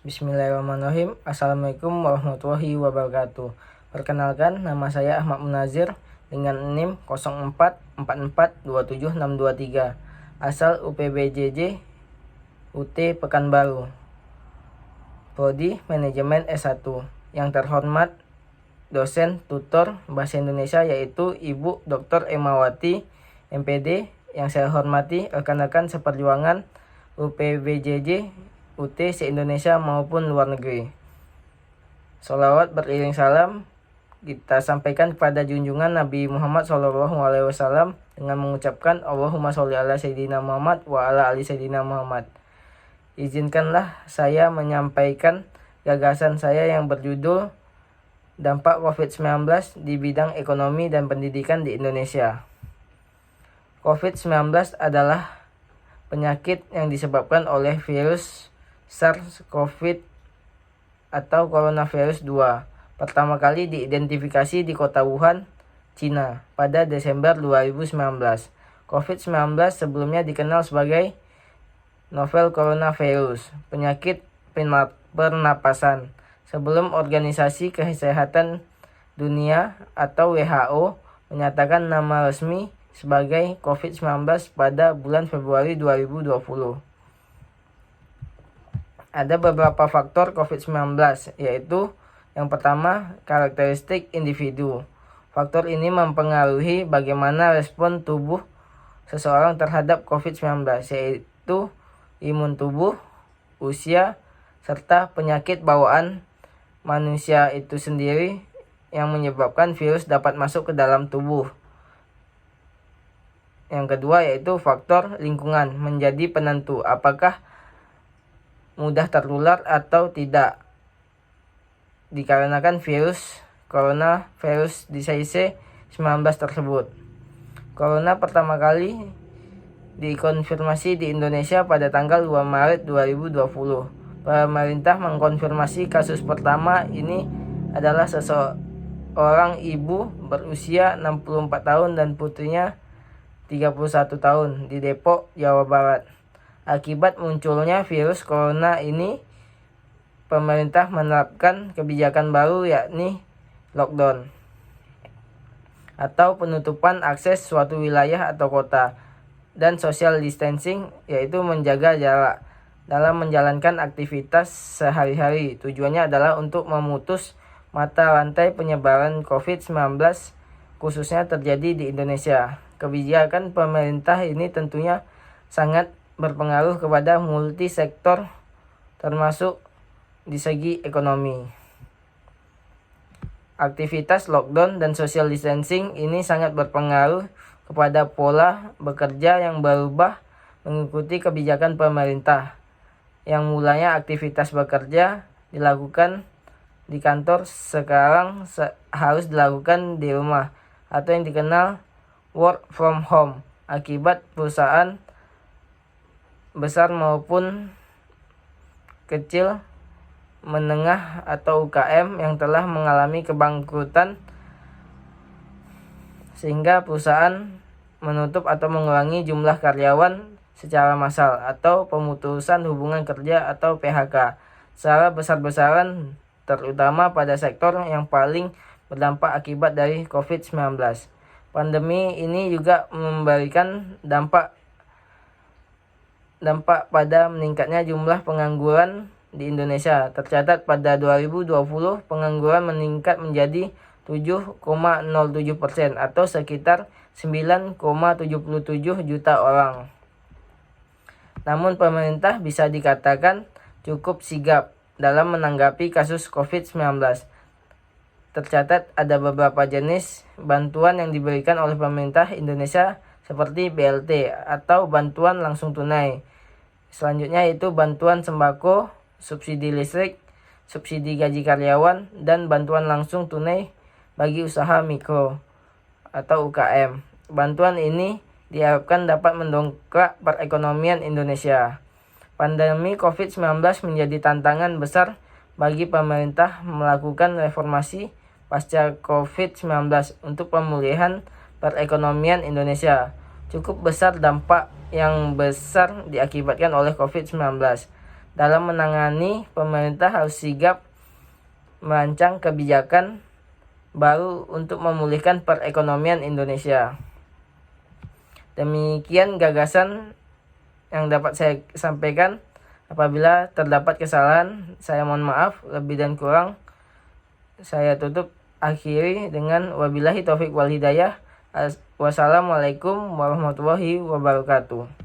Bismillahirrahmanirrahim. Assalamualaikum warahmatullahi wabarakatuh. Perkenalkan, nama saya Ahmad Munazir dengan NIM 04442763. Asal UPBJJ UT Pekanbaru. Prodi Manajemen S1. Yang terhormat dosen tutor Bahasa Indonesia yaitu Ibu Dr. Emawati MPD. Yang saya hormati rekan-rekan seperjuangan UPBJJ UT se-Indonesia maupun luar negeri. Sholawat beriring salam kita sampaikan kepada junjungan Nabi Muhammad SAW dengan mengucapkan Allahumma sholli ala Sayyidina Muhammad wa ala ali Sayyidina Muhammad. Izinkanlah saya menyampaikan gagasan saya yang berjudul Dampak COVID-19 di bidang ekonomi dan pendidikan di Indonesia. COVID-19 adalah penyakit yang disebabkan oleh virus SARS-CoV atau coronavirus 2. Pertama kali diidentifikasi di kota Wuhan, Cina pada Desember 2019. COVID-19 sebelumnya dikenal sebagai novel coronavirus, penyakit pernapasan. Sebelum Organisasi Kesehatan Dunia atau WHO menyatakan nama resmi sebagai COVID-19 pada bulan Februari 2020. Ada beberapa faktor COVID-19, yaitu yang pertama, karakteristik individu. Faktor ini mempengaruhi bagaimana respon tubuh seseorang terhadap COVID-19, yaitu imun tubuh, usia, serta penyakit bawaan manusia itu sendiri yang menyebabkan virus dapat masuk ke dalam tubuh. Yang kedua yaitu faktor lingkungan menjadi penentu apakah mudah tertular atau tidak, dikarenakan virus coronavirus disease 19 tersebut. Corona pertama kali dikonfirmasi di Indonesia pada tanggal 2 Maret 2020. Pemerintah mengkonfirmasi kasus pertama ini adalah seseorang ibu berusia 64 tahun dan putrinya 31 tahun di Depok, Jawa Barat. Akibat munculnya virus corona ini, pemerintah menerapkan kebijakan baru yakni lockdown atau penutupan akses suatu wilayah atau kota dan social distancing yaitu menjaga jarak dalam menjalankan aktivitas sehari-hari. Tujuannya adalah untuk memutus mata rantai penyebaran COVID-19 khususnya terjadi di Indonesia. Kebijakan pemerintah ini tentunya sangat berpengaruh kepada multi sektor termasuk di segi ekonomi. Aktivitas lockdown dan social distancing ini sangat berpengaruh kepada pola bekerja yang berubah mengikuti kebijakan pemerintah. Yang mulanya aktivitas bekerja dilakukan di kantor sekarang harus dilakukan di rumah atau yang dikenal work from home akibat perusahaan besar maupun kecil, menengah atau UKM yang telah mengalami kebangkrutan sehingga perusahaan menutup atau mengurangi jumlah karyawan secara massal atau pemutusan hubungan kerja atau PHK secara besar-besaran terutama pada sektor yang paling berdampak akibat dari COVID-19. Pandemi ini juga memberikan dampak pada meningkatnya jumlah pengangguran di Indonesia. Tercatat pada 2020 pengangguran meningkat menjadi 7,07% atau sekitar 9,77 juta orang. Namun pemerintah bisa dikatakan cukup sigap dalam menanggapi kasus COVID-19. Tercatat ada beberapa jenis bantuan yang diberikan oleh pemerintah Indonesia seperti BLT atau bantuan langsung tunai. Selanjutnya yaitu bantuan sembako, subsidi listrik, subsidi gaji karyawan, dan bantuan langsung tunai bagi usaha mikro atau UKM. Bantuan ini diharapkan dapat mendongkrak perekonomian Indonesia. Pandemi COVID-19 menjadi tantangan besar bagi pemerintah melakukan reformasi pasca COVID-19 untuk pemulihan perekonomian Indonesia. Cukup besar dampak yang besar diakibatkan oleh COVID-19. Dalam menangani, pemerintah harus sigap merancang kebijakan baru untuk memulihkan perekonomian Indonesia. Demikian gagasan yang dapat saya sampaikan. Apabila terdapat kesalahan, saya mohon maaf. Lebih dan kurang saya tutup akhiri dengan wabillahi taufik wal hidayah. Wassalamualaikum warahmatullahi wabarakatuh.